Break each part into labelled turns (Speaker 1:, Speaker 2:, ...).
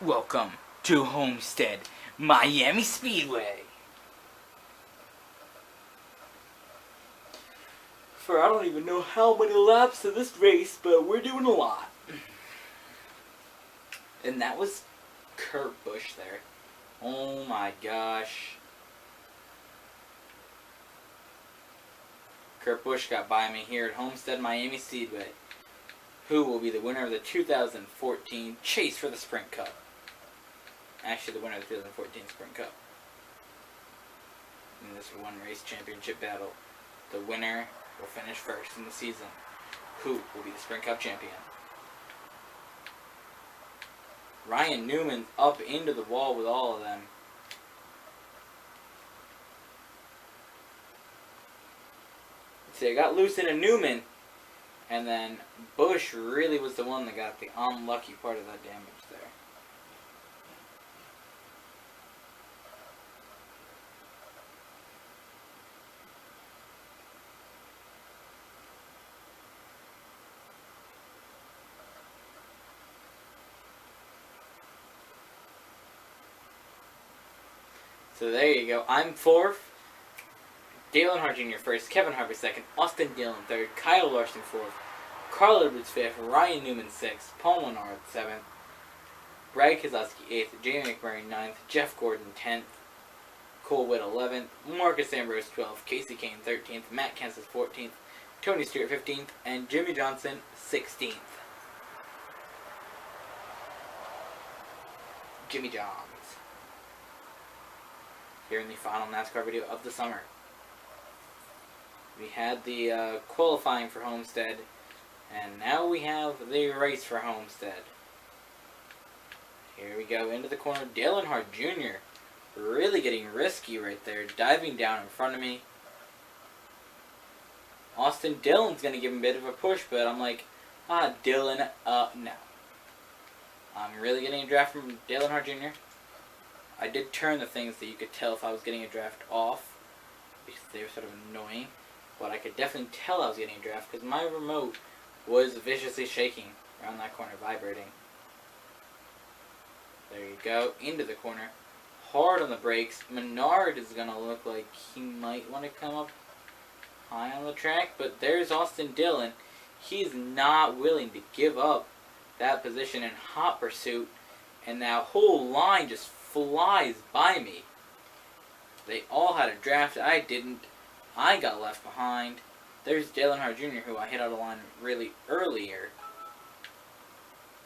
Speaker 1: Welcome to Homestead, Miami Speedway. For I don't even know how many laps of this race, but we're doing a lot. And that was Kurt Busch there. Oh my gosh. Kurt Busch got by me here at Homestead, Miami Speedway. Who will be the winner of the 2014 Chase for the Sprint Cup? Actually, the winner of the 2014 Sprint Cup. In this one race championship battle, the winner will finish first in the season. Who will be the Sprint Cup champion? Ryan Newman's up into the wall with all of them. See, I got loose into Newman, and then Busch really was the one that got the unlucky part of that damage there. So there you go. I'm fourth. Dale Earnhardt Jr. first. Kevin Harvick second. Austin Dillon third. Kyle Larson fourth. Carl Edwards fifth. Ryan Newman sixth. Paul Menard seventh. Brad Keselowski eighth. Jamie McMurray ninth. Jeff Gordon 10th. Cole Witt 11th. Marcus Ambrose 12th. Casey Kane 13th. Matt Kenseth 14th. Tony Stewart 15th. And Jimmy Johnson 16th. Jimmy Johns. Here in the final NASCAR video of the summer. We had the qualifying for Homestead, and now we have the race for Homestead. Here we go into the corner. Dale Earnhardt Jr. really getting risky right there, diving down in front of me. Austin Dillon's going to give him a bit of a push, but I'm like, Dillon, no. I'm really getting a draft from Dale Earnhardt Jr. I did turn the things that you could tell if I was getting a draft off, because they were sort of annoying. But I could definitely tell I was getting a draft because my remote was viciously shaking around that corner, vibrating. There you go, into the corner. Hard on the brakes. Menard is going to look like he might want to come up high on the track, but there's Austin Dillon. He's not willing to give up that position in hot pursuit, and that whole line just flies by me. They all had a draft. I didn't. I got left behind. There's Dale Earnhardt Jr., who I hit out of line really earlier.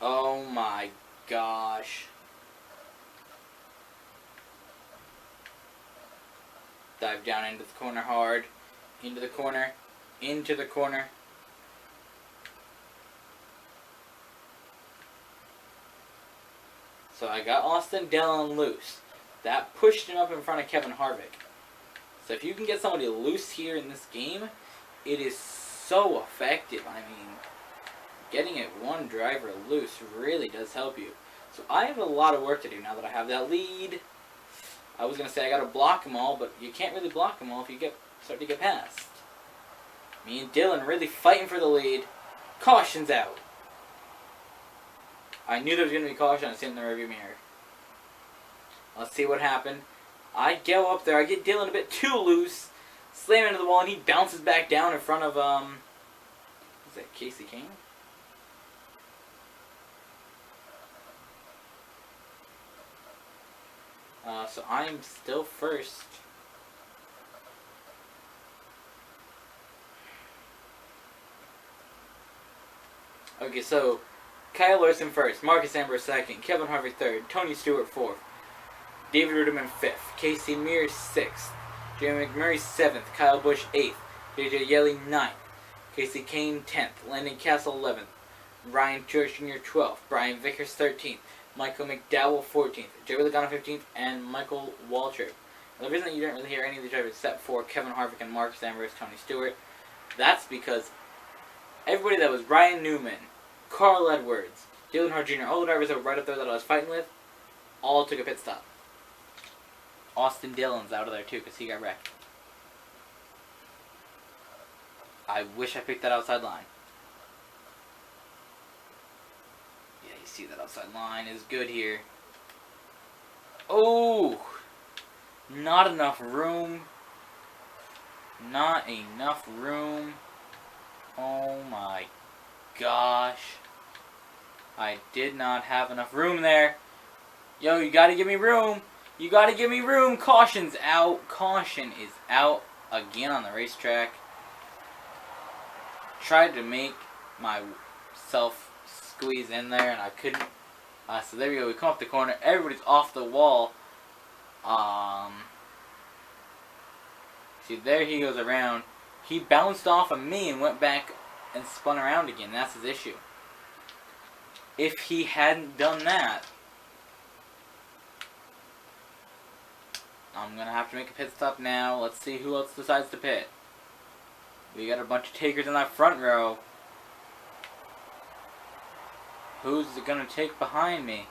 Speaker 1: Oh my gosh. Dive down into the corner hard. Into the corner. Into the corner. So I got Austin Dillon loose. That pushed him up in front of Kevin Harvick. So if you can get somebody loose here in this game, it is so effective. I mean, getting it one driver loose really does help you. So I have a lot of work to do now that I have that lead. I was going to say I got to block them all, but you can't really block them all if you start to get past. Me and Dillon really fighting for the lead. Caution's out. I knew there was going to be caution. I was in the rearview mirror. Let's see what happened. I go up there. I get Dillon a bit too loose. Slam into the wall, and he bounces back down in front of, is that Casey Kane? So I'm still first. Okay, so Kyle Larson first, Marcus Ambrose second, Kevin Harvick third, Tony Stewart fourth, David Ruderman fifth, Casey Mears sixth, Jamie McMurray seventh, Kyle Busch eighth, JJ Yeley ninth, Casey Kane 10th, Landon Castle 11th, Ryan Truex Jr. 12th, Brian Vickers 13th, Michael McDowell 14th, Joey Logano 15th, and Michael Waltrip. The reason that you didn't really hear any of these drivers except for Kevin Harvick and Marcus Ambrose, Tony Stewart, that's because everybody that was Ryan Newman, Carl Edwards, Dale Earnhardt Jr., all the drivers that were right up there that I was fighting with, all took a pit stop. Austin Dillon's out of there too because he got wrecked. I wish I picked that outside line. Yeah, you see that outside line is good here. Oh! Not enough room. Not enough room. Oh my gosh. I did not have enough room there. Yo, you gotta give me room. You gotta give me room. Caution's out. Caution is out again on the racetrack. Tried to make myself squeeze in there and I couldn't. So there we go. We come up the corner. Everybody's off the wall. See, there he goes around. He bounced off of me and went back and spun around again. That's his issue. If he hadn't done that, I'm going to have to make a pit stop now. Let's see who else decides to pit. We got a bunch of takers in that front row. Who's it going to take behind me?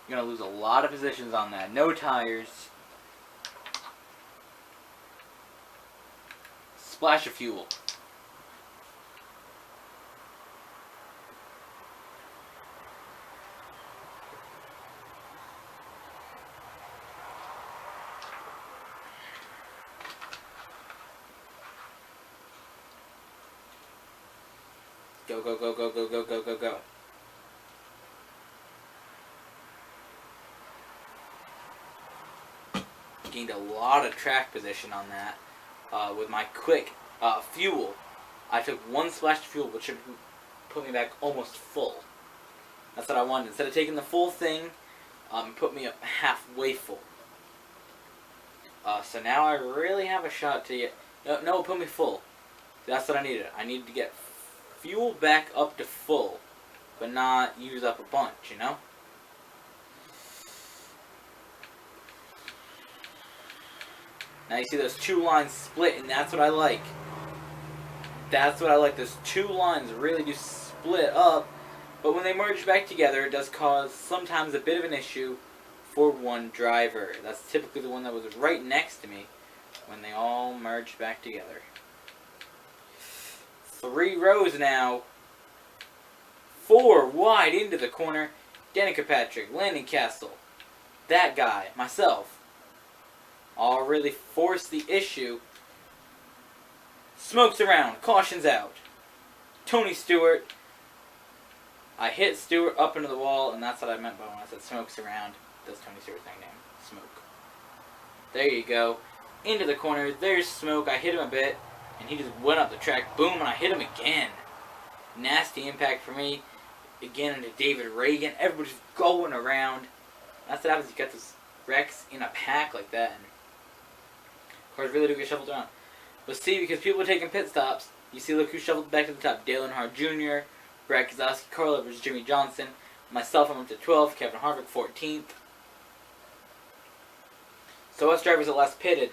Speaker 1: You're going to lose a lot of positions on that. No tires. Splash of fuel. Go, go, go, go, go, go, go, go, go. Gained a lot of track position on that. With my quick fuel, I took one splash of fuel, which should put me back almost full. That's what I wanted. Instead of taking the full thing, put me up halfway full. So now I really have a shot to get... No, put me full. That's what I needed. I needed to get fuel back up to full, but not use up a bunch, you know? Now you see those two lines split, and that's what I like. That's what I like. Those two lines really do split up, but when they merge back together, it does cause sometimes a bit of an issue for one driver. That's typically the one that was right next to me when they all merged back together. 3 rows now. 4 wide into the corner. Danica Patrick, Landon Castle, that guy, myself, all really forced the issue. Smokes around, caution's out. Tony Stewart. I hit Stewart up into the wall, and that's what I meant by when I said smokes around. That's Tony Stewart's nickname, Smoke. There you go. Into the corner, there's Smoke. I hit him a bit, and he just went up the track. Boom, and I hit him again. Nasty impact for me. Again into David Reagan. Everybody's going around. That's what happens. You got those wrecks in a pack like that. And cars really do get shuffled around. But see, because people are taking pit stops, you see, look who shuffled back to the top. Dale Earnhardt Jr., Brad Keselowski, Carl Edwards, Jimmy Johnson. Myself, I'm up to 12th. Kevin Harvick, 14th. So us drivers that last pitted,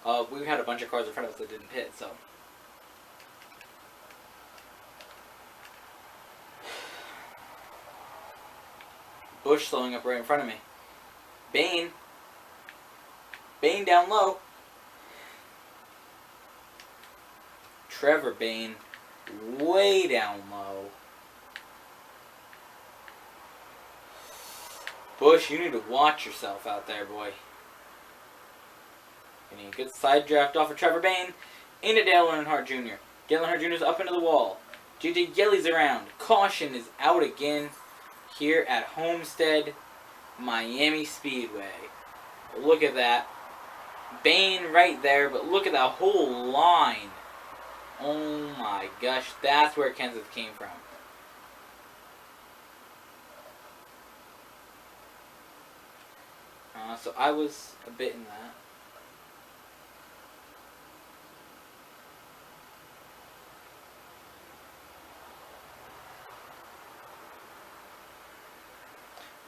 Speaker 1: we had a bunch of cars in front of us that didn't pit, so. Busch slowing up right in front of me. Bane down low. Trevor Bane way down low. Busch, you need to watch yourself out there, boy. Getting a good side draft off of Trevor Bane into Dale Earnhardt Jr. Dale Earnhardt Jr. is up into the wall. JJ Yeley's around. Caution is out again here at Homestead, Miami Speedway. Look at that. Bane right there, but look at that whole line. Oh my gosh, that's where Kenseth came from. So I was a bit in that.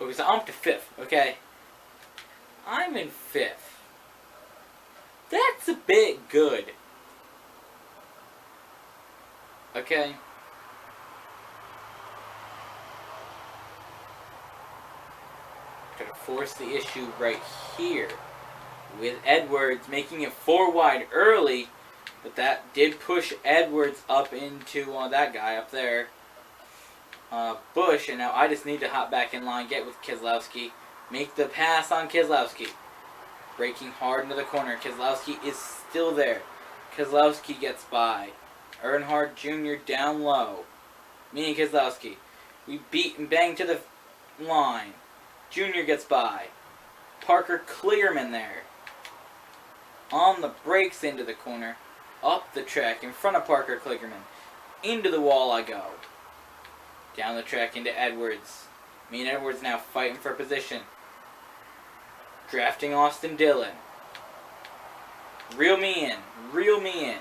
Speaker 1: Okay, so I'm up to 5th, okay? I'm in 5th. That's a bit good. Okay? Gonna force the issue right here with Edwards making it 4 wide early, but that did push Edwards up into that guy up there. Bush, and now I just need to hop back in line, get with Keselowski, make the pass on Keselowski. Braking hard into the corner. Keselowski is still there. Keselowski gets by. Earnhardt Jr. down low. Me and Keselowski. We beat and bang to the line. Jr. gets by. Parker Clearman there. On the brakes into the corner. Up the track in front of Parker Clearman. Into the wall I go. Down the track into Edwards. Me and Edwards now fighting for position. Drafting Austin Dillon. Reel me in. Reel me in.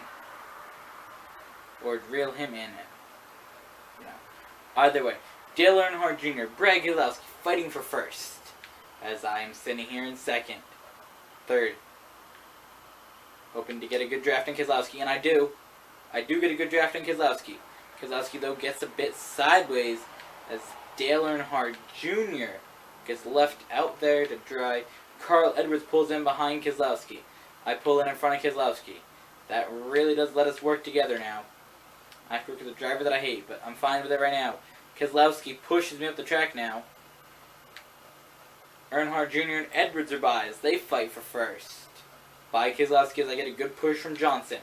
Speaker 1: Or reel him in it. You know. Either way. Dale Earnhardt Jr., Brad Keselowski fighting for first. As I am sitting here in second. Third. Hoping to get a good draft in Keselowski. And I do. I do get a good draft in Keselowski. Keselowski, though, gets a bit sideways as Dale Earnhardt Jr. gets left out there to dry. Carl Edwards pulls in behind Keselowski. I pull in front of Keselowski. That really does let us work together now. I have to work with a driver that I hate, but I'm fine with it right now. Keselowski pushes me up the track now. Earnhardt Jr. and Edwards are by as they fight for first. By Keselowski as I get a good push from Johnson.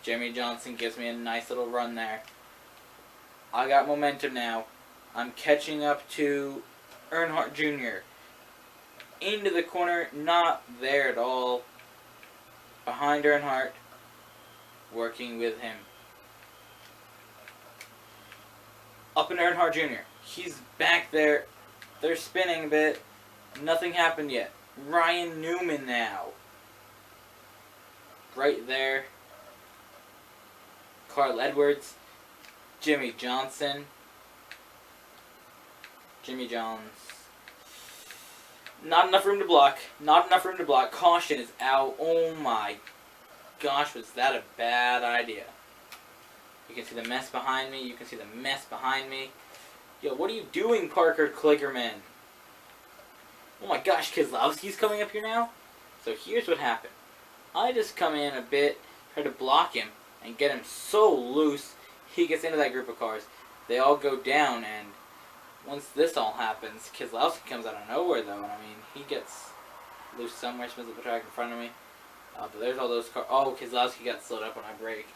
Speaker 1: Jeremy Johnson gives me a nice little run there. I got momentum now. I'm catching up to Earnhardt Jr. Into the corner, not there at all. Behind Earnhardt, working with him. Up in Earnhardt Jr. He's back there. They're spinning a bit. Nothing happened yet. Ryan Newman now. Right there. Carl Edwards. Jimmy Johnson. Jimmy Johns. Not enough room to block. Not enough room to block. Caution is out. Oh my gosh, was that a bad idea. You can see the mess behind me. You can see the mess behind me. Yo, what are you doing, Parker Kligerman? Oh my gosh, Keselowski's coming up here now? So here's what happened. I just come in a bit, try to block him, and get him so loose, he gets into that group of cars. They all go down, and once this all happens, Keselowski comes out of nowhere, though, and I mean, he gets loose somewhere, spins up the track in front of me. But there's all those cars. Oh, Keselowski got slowed up when I braked.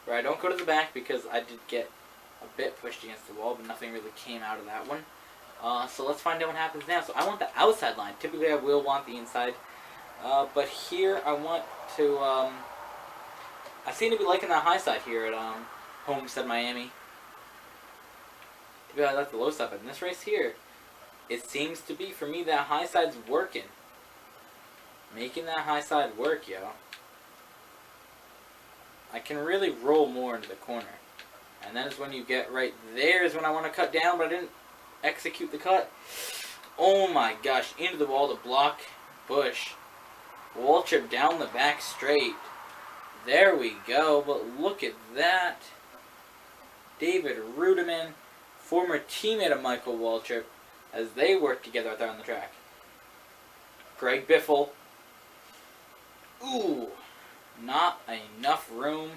Speaker 1: Right, don't go to the back because I did get a bit pushed against the wall, but nothing really came out of that one. So let's find out what happens now. So I want the outside line. Typically I will want the inside. But here I want to, I seem to be liking that high side here at Homestead, Miami. Typically I like the low side, but in this race here, it seems to be, for me, that high side's working. Making that high side work, yo. I can really roll more into the corner. And that is when you get right there is when I want to cut down, but I didn't execute the cut. Oh my gosh, into the wall to block Bush. Wall trip down the back straight. There we go, but look at that. David Rudiman, former teammate of Michael Waltrip, as they work together out there on the track. Greg Biffle. Ooh. Not enough room.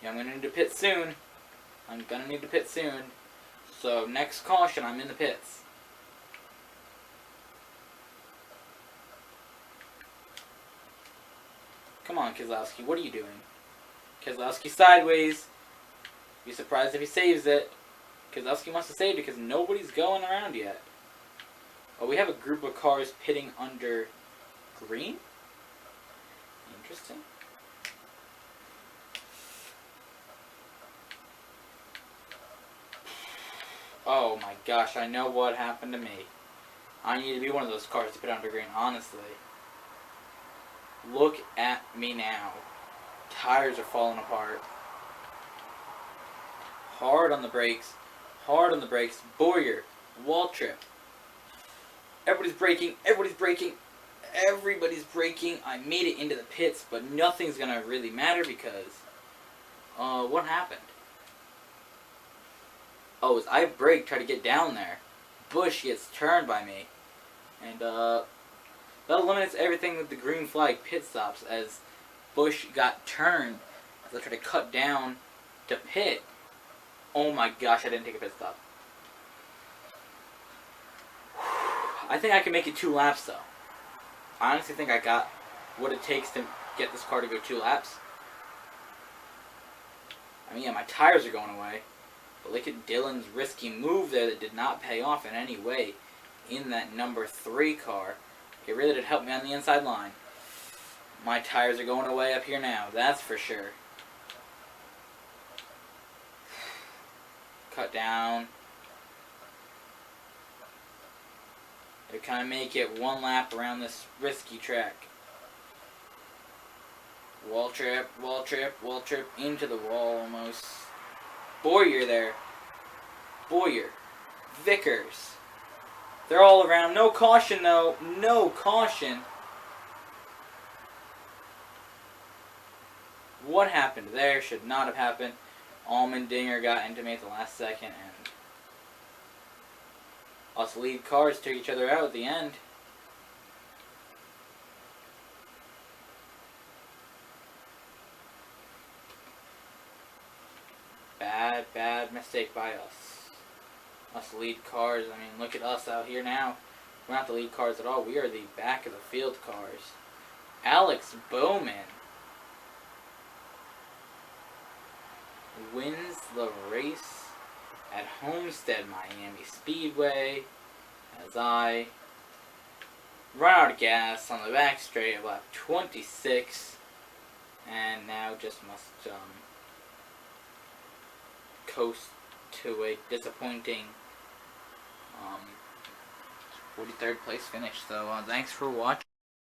Speaker 1: Yeah, I'm going to need to pit soon. I'm going to need to pit soon. So, next caution, I'm in the pits. Come on, Keselowski. What are you doing? Keselowski sideways. Be surprised if he saves it. Keselowski must have saved it because nobody's going around yet. Oh, we have a group of cars pitting under green? Interesting. Oh my gosh, I know what happened to me. I need to be one of those cars to pit under green, honestly. Look at me now. Tires are falling apart. Hard on the brakes. Hard on the brakes. Boyer. Waltrip. Everybody's braking, everybody's braking, everybody's braking. I made it into the pits, but nothing's going to really matter because, what happened? Oh, as I braked, try to get down there. Bush gets turned by me. And, that eliminates everything with the green flag pit stops, as Busch got turned as I tried to cut down to pit. Oh my gosh, I didn't take a pit stop. I think I can make it 2 laps though. I honestly think I got what it takes to get this car to go 2 laps. I mean, yeah, my tires are going away. But look at Dylan's risky move there that did not pay off in any way in that number 3 car. It really did help me on the inside line. My tires are going away up here now, that's for sure. Cut down. To kind of make it 1 lap around this risky track. Wall trip, wall trip, wall trip, into the wall almost. Boyer there. Boyer. Vickers. They're all around. No caution though. No caution. What happened there should not have happened. Allmendinger got into me at the last second, and us lead cars took each other out at the end. Bad mistake by us. Us lead cars. I mean, look at us out here now. We're not the lead cars at all. We are the back of the field cars. Alex Bowman wins the race at Homestead, Miami Speedway, as I run out of gas on the back straight of lap 26, and now just must coast to a disappointing 43rd place finish. So thanks for watching.